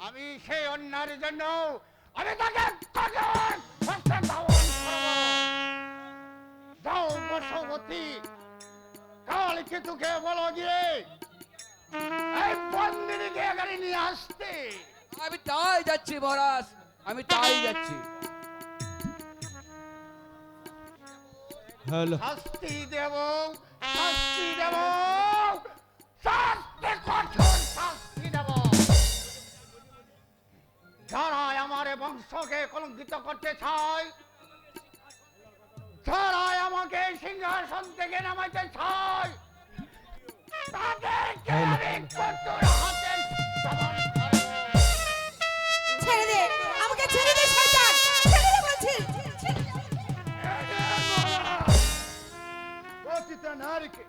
আমি সেই অন্যার জন্য আমি তাকে কঠোর শাস্তি দেওয়া যাও বসবতী, কালকে তোকে বলো গিয়ে এই বন্দিনীকে এখানে নিয়ে আসতে। আমি তাই যাচ্ছি মহারাজ, আমি তাই যাচ্ছি। হ্যালো, শাস্তি দেব, শাস্তি দেব, শাস্তি কঠোর শাস্তি দেব। যারা আমার বংশকে কলঙ্কিত করতে চায়, যারা আমাকে সিংহাসন থেকে নামাইতে চায়, তাদেরকে আমি কঠোর হাতে দমন করব। ছেড়ে দে, আমাকে ছেড়ে দে শয়তান, ছেড়ে দে বলছি। পতিতা নারীকে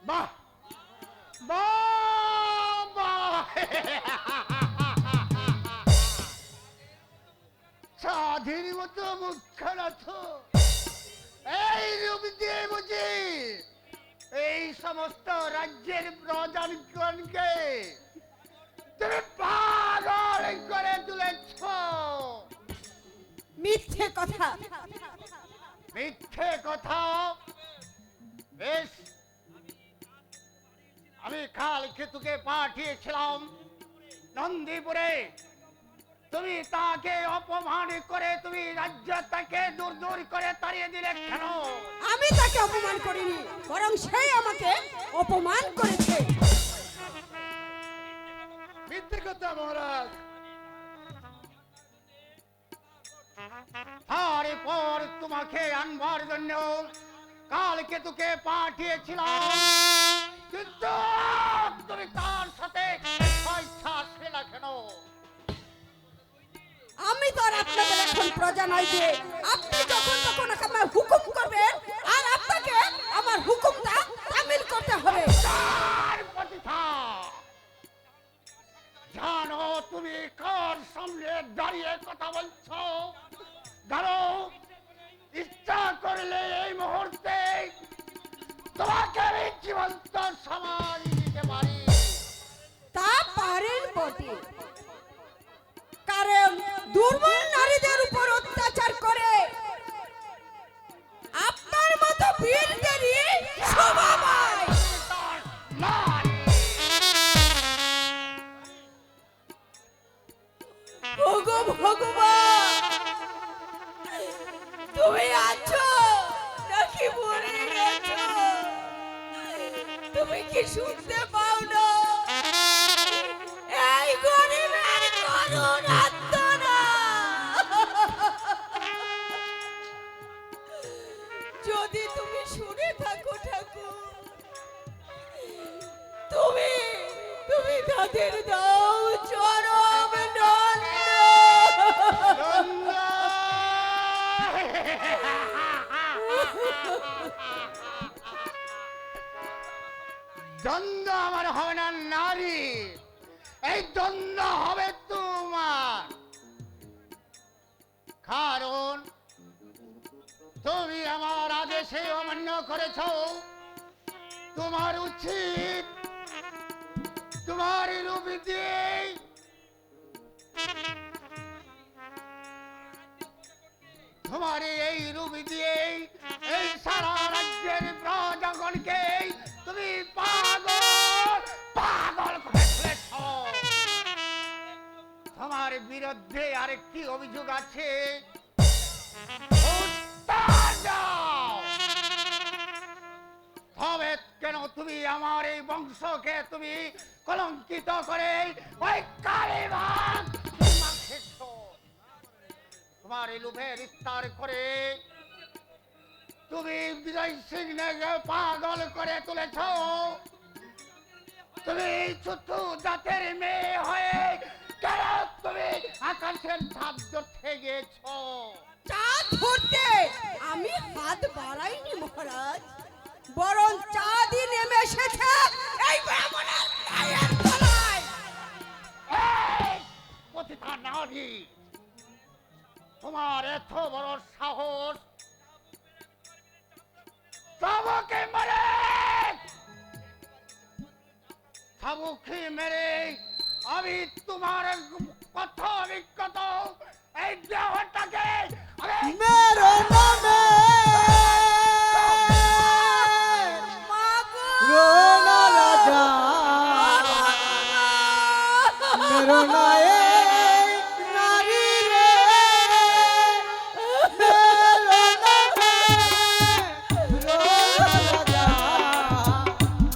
বাহ বাহ বাহ স্বাধীন মতো মুখ্যনাথ এই রূপ দিয়ে বুঝি এই সমস্ত রাজ্যের প্রজাগণকে তুমি পাগল করে তুলেছ। মিথ্যে কথা। মিথ্যে কথা? বেশ, আমি কালকে তোকে পাঠিয়েছিলাম নন্দীপুরে, তুমি তাকে অপমান করে তুমি রাজ্য থেকে দূর দূর করে তাড়িয়ে দিলে কেন? আমি তাকে অপমান করিনি, বরং সেই আমাকে অপমান করেছে। মিথ্যে কথা মহারাজ। তারপর তোমাকে আনবার জন্য কালকে তোকে পাঠিয়েছিলাম, কিন্তু তুমি তার সাথে ইচ্ছা আসলে না কেন? আমি তো আর আপনাদের এখন প্রজা নই যে আপনি যখন তখন আমার হুকুম করবেন আর আপনাকে আমার হুকুমটা তামিল করতে হবে। তার প্রতিভা জানো তুমি কার সামনে দাঁড়িয়ে কথা বলছো? জানো, ইচ্ছা করলে এই মুহূর্তে তোমাকে আমি জীবন্ত সমাজ দিতে পারি। তা পারেন বটে, কারণ দুর্বল নারীদের উপর অত্যাচার করে আপনার মতো বীরদেরই শোভা পায়। নারী ওগো ভগবান, তুমি আছো নাকি মরে গেছো? তুমি কি শুনতে পাও না এই গরিবের করুণ আর্তনা? যদি তুমি শুনে থাকো ঠাকুর, তুমি তুমি তাদের দাও চরম দণ্ড। দ্বন্দ্ব আমার হবে না নারী, এই দ্বন্দ্ব হবে তোমার। কারণ তুমি আমার আদেশে অমান্য করেছ। তোমার উচিত তোমার রূপ দিয়ে তোমার এই রূপ দিয়ে এই সারা রাজ্যের প্রজাগণকে তুমি পাগল পাগল করে তুলেছ। তোমার বিরুদ্ধে আরেকটি অভিযোগ আছে, উত্তর দাও। তবে কেন তুমি আমার এই বংশকে তুমি কলঙ্কিত করে ওই কালীবাগ মাখেছ? তোমার এই লোভের বিস্তার করে তুমি বিজয় সিংহকে পাগল করে তুলেছ। তুমি ছোট্টু জাতের মেয়ে হয়ে কেন তুমি আকাশের ছাদ ধরতে গেছো? চাঁদ ধরতে আমি হাত বাড়াইনি মহারাজ, বরং চাঁদই নেমে এসেছে এই ব্রাহ্মণের পায়ের তলায়। এই পতিতা নারী, তোমার এত বড় সাহস! শাবকে মেরে আমি তোমার কত অভিজ্ঞত এই দেহটাকে মেরো নামে রোনা রাজা, মেরো নায়ে নারী রে, মেরো নামে রোনা রাজা,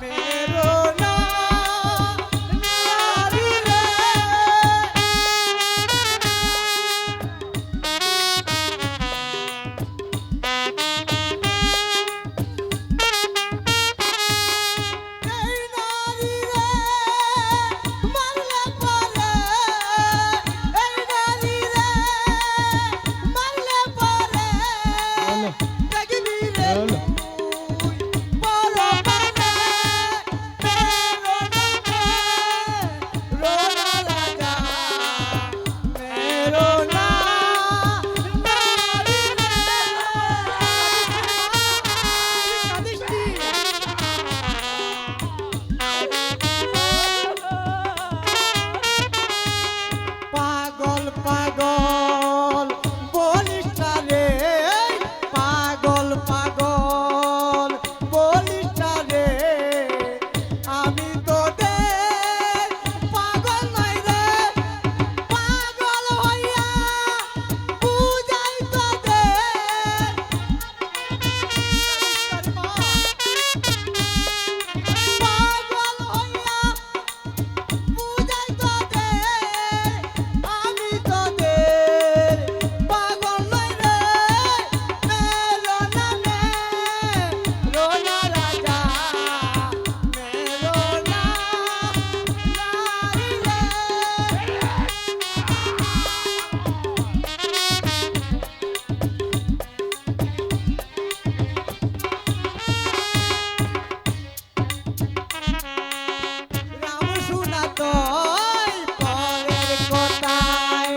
মেরো না নারী রে। এই নারী রে মারলে পরে, এই নারী রে মারলে পরে, দেখবি রে তুই বড় মানে, মেরো নামে রোনা রাজা, মেরো না নারী রে। কাঁদিস নি? পাগল পাগল বলিস না রে, পাগল পাগল বলিস না রে, আমি তোদের পাগল নই রে, পাগল হইয়া বুঝাই তোদের। পাগল হইয়া বুঝাই তোদের, আমি তোদের পাগল নই রে, মেরো নামে রোনা রাজা, মেরো না নারী রে। রাম শুনা তোই পরের কথায়,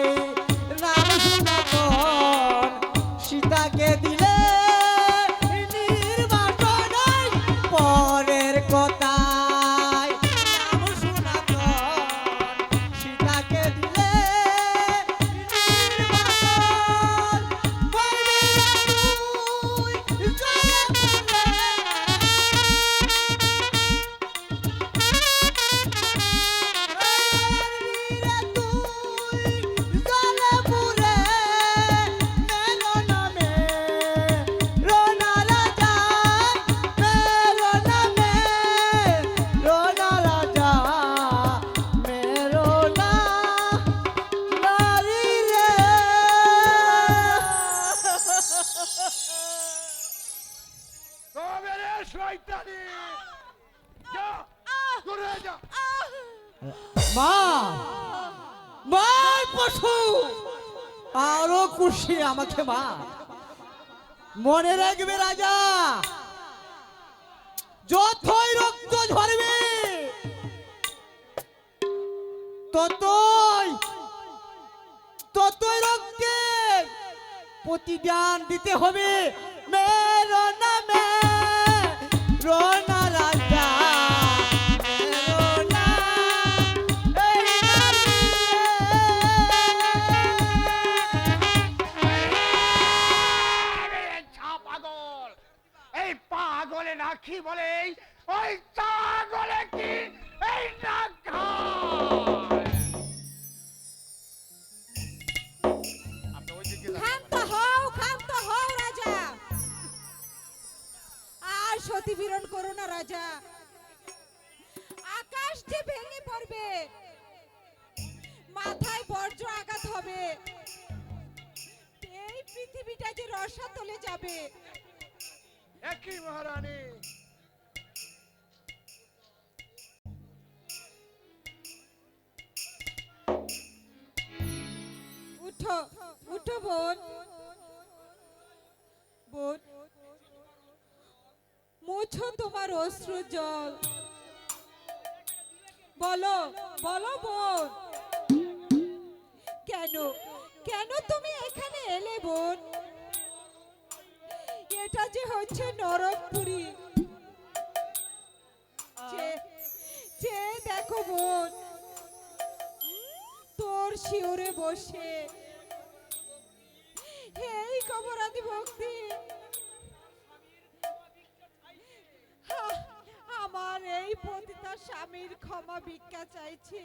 রাম শুনা তোর সীতাকে দিলে নির্বাসন পরের কথায়, রাম শুনা তোর সীতাকে দিলে নির্বাসন, বলবি তুই জলে পুরে। মেরে শয়তানি! যা, দূর হয়ে যা। মা মা পশু আরো খুশি আমাকে মা, মনে রাখবে রাজা, যতই রক্ত ঝরবে ততই ততই রক্তে প্রতিদান দিতে হবে। মেরো নামে রোনা রাজা, মেরো না এই নারী পাগল, এই পাগলে না কি বলে, ওই ছাগলে কি এই না খায়? আপনি ওই দিকে যান। ক্ষান্ত হও রাজা, আর সতী বিরণ করো না রাজা, আকাশ যে ভেঙে পড়বে, মাথায় বজ্র আঘাত হবে, এই পৃথিবীটা যে রসাতলে যাবে। একই মহারানী, উঠো উঠো বোন বোন মুছো তোমার অশ্রু জল বলো বলো বোন কেন কেন তুমি এখানে এলে বোন এটা যে হচ্ছে নরকপুরী যে দেখো বোন তোর শিউরে বসে এই কবরাদি ভক্তি আমার এই পতিতা স্বামীর ক্ষমা ভিক্ষা চাইছে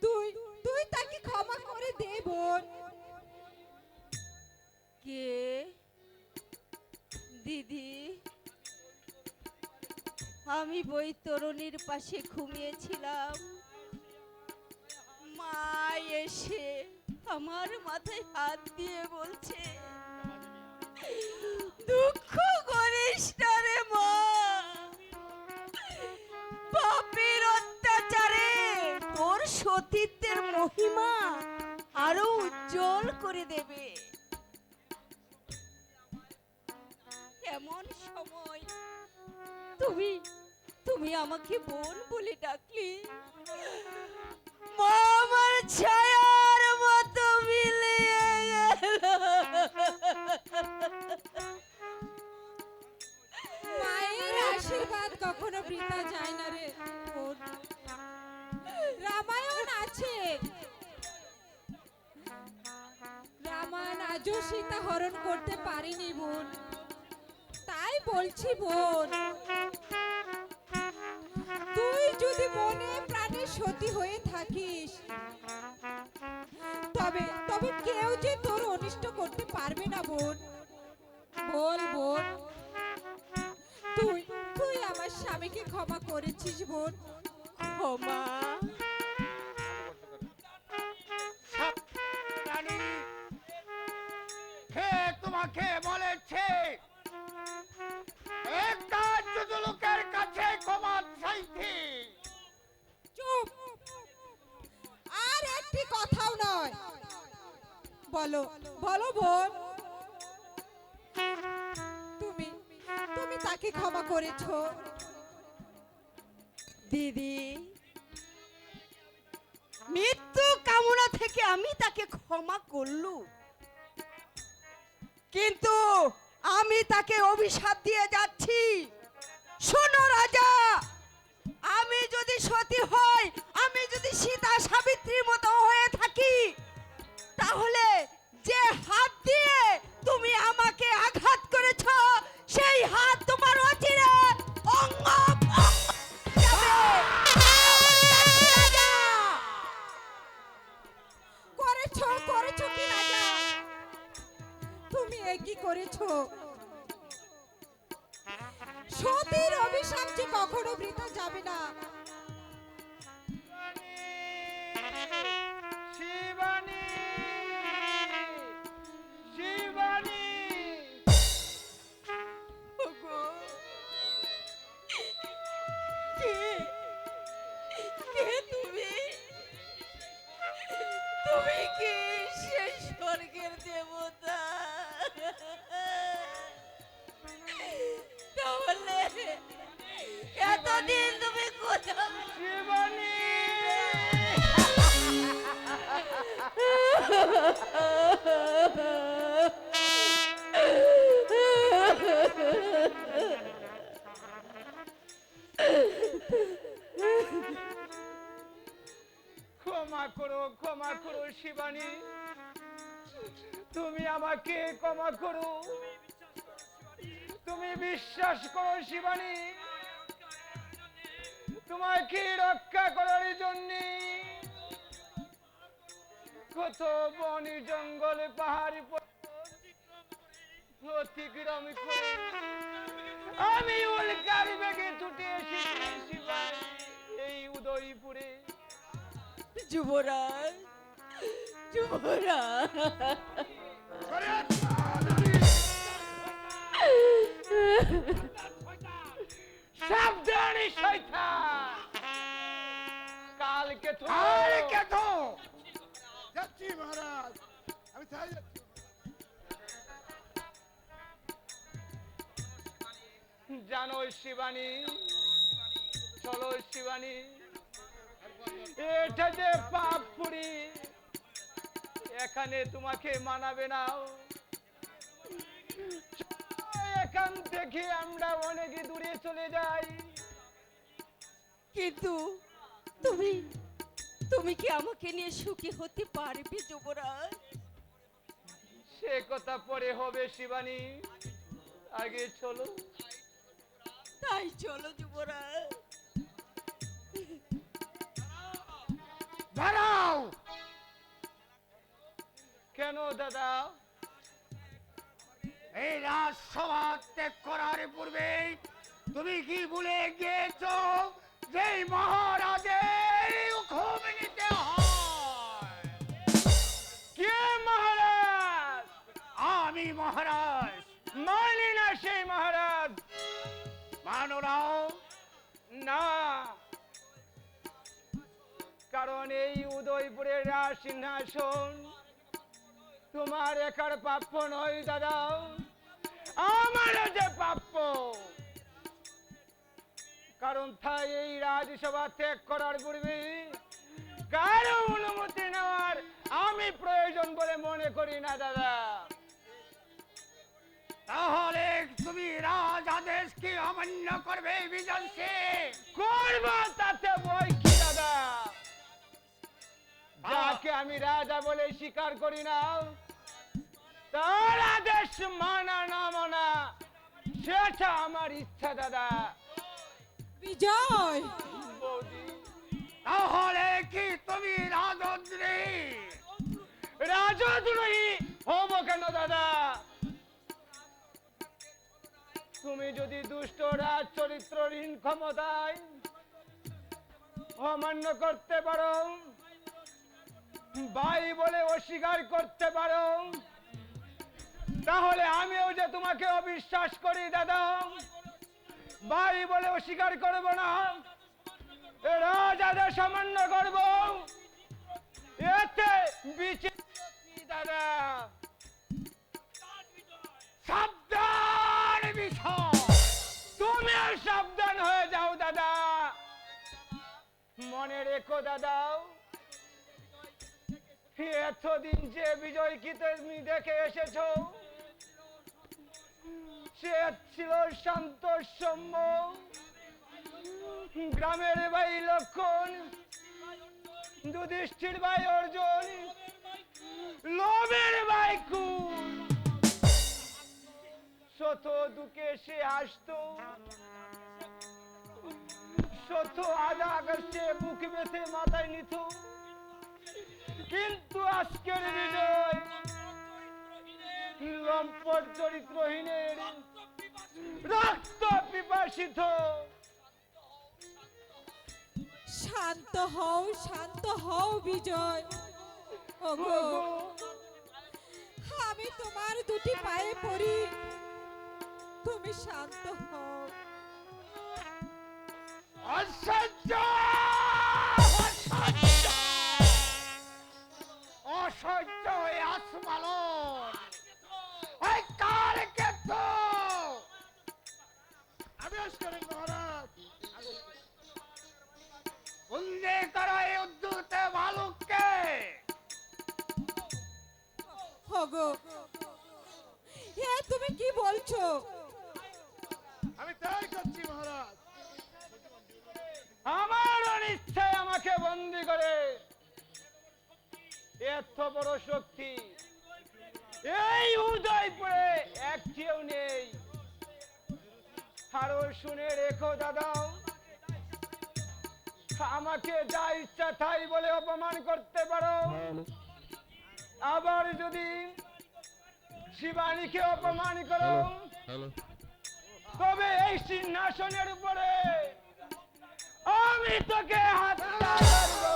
তুই তুই তাকে ক্ষমা করে দে বোন কে দিদি আমি বৈতরণীর পাশে ঘুমিয়েছিলাম মা এসে আমার মাথায় হাত দিয়ে বলছে দুঃখ করিস না রে মা পাপের অত্যাচারে তোর সতীত্বের মহিমা আরো উজ্জ্বল করে দেবে এমন সময় তুমি তুমি আমাকে বোন বলে ডাকলি মা আমার ছায়ার মতো মিলিয়ে গেল মায়ের আশীর্বাদ কখনো বৃথা যায় না রে বোন রামায়ণ আছে রামায়ণ আজও সীতা হরণ করতে পারেনি বোন তাই বলছি বোন তুই যদি মনে প্রাণে সতী হয়ে থাকিস তবে তবে কেউ যে তোর অনিষ্ট করতে পারবে না বোন বল বোন তুই তুই আমার স্বামীকে ক্ষমা করেছিস বোন ক্ষমা রানী, কে তোমাকে বলেছে একটা ছোট লোকের কাছে ক্ষমা চাইতে? চুপ আর একটি কথাও নয় বলো বলো বোন তুমি তুমি তাকে ক্ষমা করেছো দিদি মৃত্যু কামনা থেকে আমি তাকে ক্ষমা করলু কিন্তু আমি তাকে অভিশাপ দিয়ে যাচ্ছি শোনো রাজা আমি যদি সতী হই আমি যদি সীতা সাবিত্রীর মতো হয়ে থাকি তাহলে যে হাত দিয়ে তুমি আমাকে আঘাত করেছ সেই হাত তোমার অচিরে অঙ্গ করেছো করেছো কি রাজা তুমি কি করেছো সতীর অভিশাপ যে কখনো বৃথা যাবে না শিবানী, শিবানী, ওগো, কে কে তুমি তুমি কি সে স্বর্গের দেবতা তাহলে এতদিন তুমি কোথায় শিবানী, ক্ষমা করো শিবানী, তুমি আমাকে ক্ষমা করো, তুমি বিশ্বাস করো শিবানী, তোমাকে রক্ষা করার জন্য কত বনি জঙ্গল পাহাড়ি অতিক্রম করে আমি উল্কার বেগে ছুটে এসেছি শিবানী এই উদয়পুরে। যুবরাজ যুবরাজ সাবধানে শয়তান, কালকে তো যাচ্ছি মহারাজ, আমি তাই যাচ্ছি। জানো শিবানী, চলো শিবানী, এটা যে পাপপুরি, এখানে তোমাকে মানাবে না। এখান থেকে আমরা অনেক দূরে চলে যাই। কিন্তু তুমি তুমি কি আমাকে নিয়ে সুখী হতে পারবে যুবরাজ? সে কথা পরে হবে শিবানী, আগে চলো। তাই চলো যুবরাজ। দাঁড়াও। কেন দাদা? এই রাজসভা ত্যাগ করার পূর্বে তুমি কি ভুলে গিয়েছো যে মহারাজের হুকুম নিতে হয়? কে মহারাজ? আমি মহারাজ। মানি না সেই মহারাজ। মানো নাও? না, কারণ এই উদয়পুরের রাজ সিংহাসন তোমার একার প্রাপ্য নয় দাদা, আমারও যে প্রাপ্য। কারণ তাই এই রাজসভা ত্যাগ করার পূর্বে কারো অনুমতি নেওয়ার আমি প্রয়োজন বলে মনে করি না দাদা। তাহলে তুমি রাজ আদেশ কি অমান্য করবে বিজন সিং? করব, তাতে বই কি দাদা? যাকে আমি রাজা বলে স্বীকার করি না, তার আদেশ মানা না মানা সেটা আমার ইচ্ছা দাদা। বিজয়, বৌদি, তাহলে কি তুমি রাজদ্রোহী? রাজদ্রোহী হব কেন দাদা? তুমি যদি দুষ্ট রাজ চরিত্রহীন ক্ষমতায় অমান্য করতে পারো, ভাই বলে অস্বীকার করতে পারো, তাহলে আমিও যে তোমাকে অবিশ্বাস করি দাদা, ভাই বলে অস্বীকার করব না, রাজাদের সামান্য করব, এতে বিচার কি দাদা? সাবধান বিষয়। তুমিও সাবধান হয়ে যাও দাদা। মনে রেখো দাদা, এতদিন যে বিজয়কে তুমি দেখে এসেছো, সে ছিল শান্ত সৌম্য, গ্রামের ভাই লক্ষণ, যুধিষ্ঠির ভাই অর্জুন, লোভের ভাই কুল। শত দুঃখে সে হাসতো, শত আধা আকাশে বুক বেঁধে মাথায় নিত। কিন্তু আজকের বিজয় লম্পট চরিত্রহীনের রক্ত পিপাসিত। শান্ত হও বিজয়। ওগো, আমি তোমার দুটি পায়ে পড়ি, তুমি শান্ত হও। অসহ্য! অসহ্য হয়ে আসমালন! ওই কালকে তো আমি আসছি মহারাজ। বন্দী করো এই উদ্ধত ভালুককে। ওগো, এ তুমি কি বলছো? আমি তাই করছি মহারাজ। আমার অনিচ্ছায় আমাকে বন্দি করে, এত বড় শক্তি এই উদয়পুরে একটিও নেই। আরো শুনে রেখো দাদা, আমাকে যা ইচ্ছা তাই বলে অপমান করতে পারো, আবার যদি শিবানীকে অপমান করো, তবে এই সিংহাসনের উপরে আমি তোকে হত্যা করবো।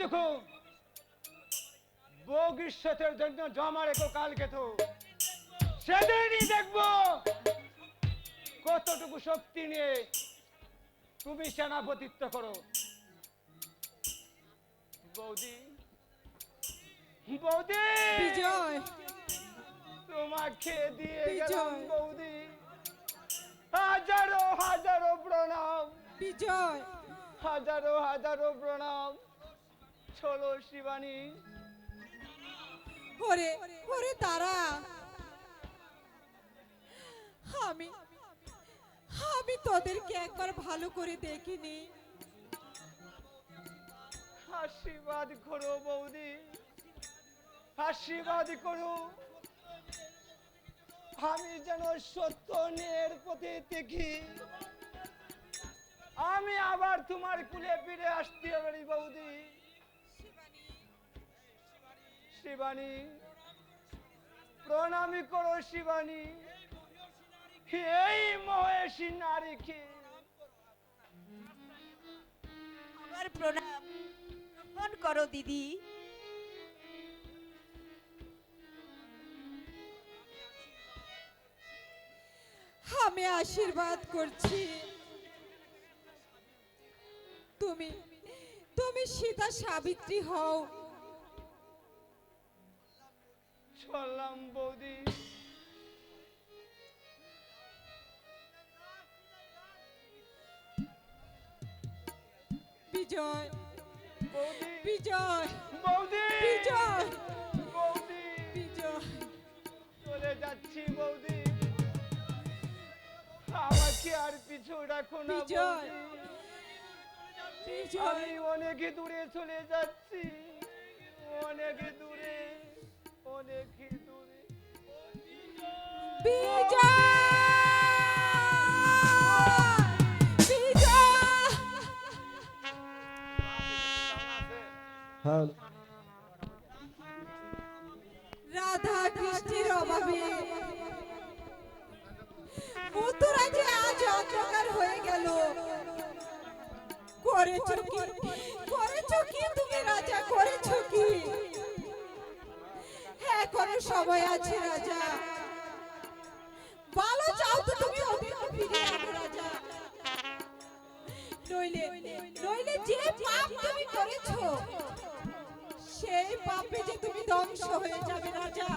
দেখো ভবিষ্যতের জন্য জমা রেখো কালকে তো সেদিনই দেখবো কতটুকু শক্তি নিয়ে তুমি সেনাপতিত্ব করো। বৌদি বৌদি বিজয় তোমাকে দিয়ে বিজয়। গেলাম বৌদি, হাজারো হাজারো প্রণাম, বিজয় হাজারো হাজারো প্রণাম। চলো শিবানী। ওরে ওরে তারা, আমি আমি তোদেরকে একবার ভালো করে দেখিনি। আশীর্বাদ করো বৌদি, আশীর্বাদ করো, আমি যেন সত্য ন্যায়ের পথে দেখি, আমি আবার তোমার কুলে ফিরে আসতে পারি বৌদি। শিবানী প্রণামী করো শিবানী, এই মহেশী নারীকে। আমার প্রণাম গ্রহণ করো দিদি। আমি আশীর্বাদ করছি তুমি তুমি সীতা সাবিত্রী হও। চললাম বৌদি। বিজয় বৌদি বিজয় বৌদি বিজয় বৌদি বিজয় চলে যাচ্ছি বৌদি, আমাকে আর পিছু রাখো না বিজয়। বৌদি। বিজয় আমি অনেক দূরে চলে যাচ্ছি, অনেক দূরে, অনেক দূরে। বিজয় বিজয় রাধা কৃষ্ণের অভাবে মথুরা যে আজ অন্ধকার হয়ে গেল। করেছো কি তুমি রাজা, করেছো কি? এখনো সময় আছে রাজা, ভালো চাও তো তুমি ওদেরকে ফিরিয়ে আনো রাজা, নইলে নইলে যে পাপ তুমি করেছো সেই পাপে যে তুমি ধ্বংস হয়ে যাবে রাজা,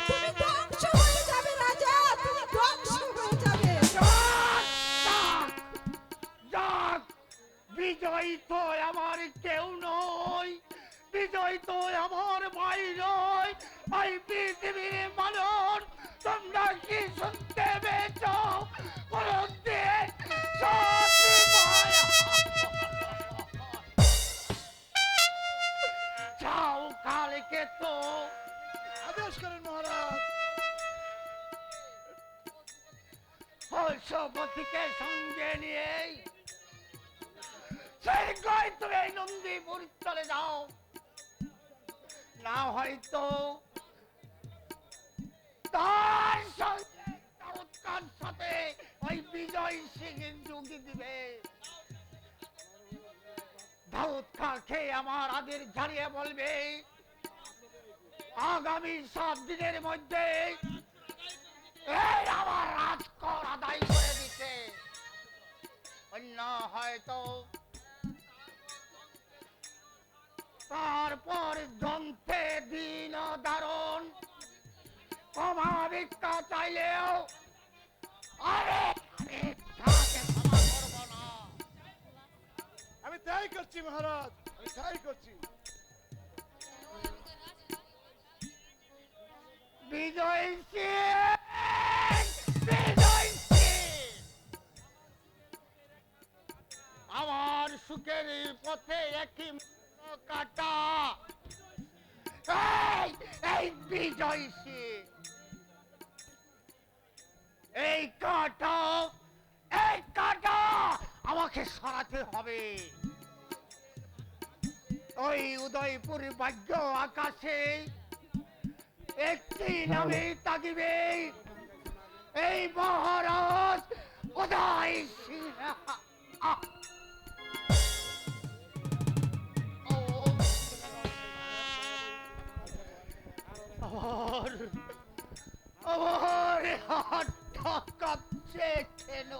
তুমি ধ্বংস হয়ে যাবে রাজা, তুমি ধ্বংস হয়ে যাবে। যাক, বিজয় তো আমার কেউ নয়, বিজয় তো আমার ভাই নয়। এই পৃথিবীর মানুষ তোমরা কি শুনতে পেয়েছ? কোনদিন সত্যি মায়া। যাও কালকে তো আদেশ করেন মহারাজ। হর্ষপতিকে সঙ্গে নিয়ে শীঘ্রই তুমি এই নন্দীপুর চলে যাও, না হয়তো তার সঙ্গে দাউদ খান সাথে ওই বিজয় সিং যোগী দিবে। দাউদ খানকে আমার আদের ঝাড়িয়ে বলবে আগামী 7 দিনের মধ্যে এই আমার রাজকর আদায় করে দিতে, অন্য হয়তো তারপর যন্ত্রে দিন ধারণ ক্ষমা ভিক্ষা চাইলেও আরে তাকে ক্ষমা করব না। আমি তাই করছি মহারাজ, আমি তাই করছি। বিজয় সিং, বিজয় সিং, আমার সুখের পথে একই কাটা। এই বিজয় সিং, এই কাটা আমাকে সরাতে হবে। ওই উদয়পুর ভাগ্য আকাশে একটি নামে তাকিবে, এই মহারাজ উদয় সিং। আমার হাতটা কাঁপছে কেন?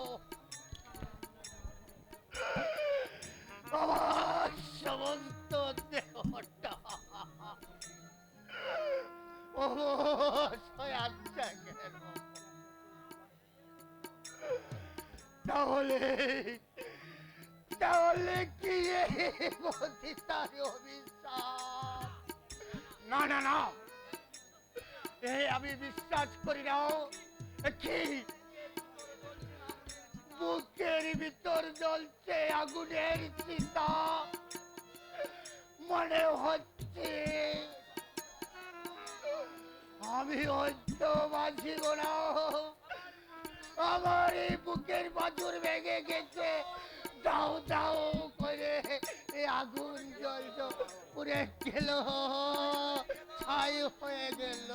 আমার সমস্ত দেহটা অবশ হয়ে আছে কেন? তাহলে তাহলে কি তার অভিশাপ? না না না, আমি বিশ্বাস করি না। কি বুকের ভিতর জ্বলছে আগুনের চিতা, মনে হচ্ছে আমি হয়তো বাঁচিব না। আমার এই বুকের বাজুর ভেঙে গেছে, দাও দাও করে আগুন জ্বলল, পুড়ে গেল, ছাই হয়ে গেল।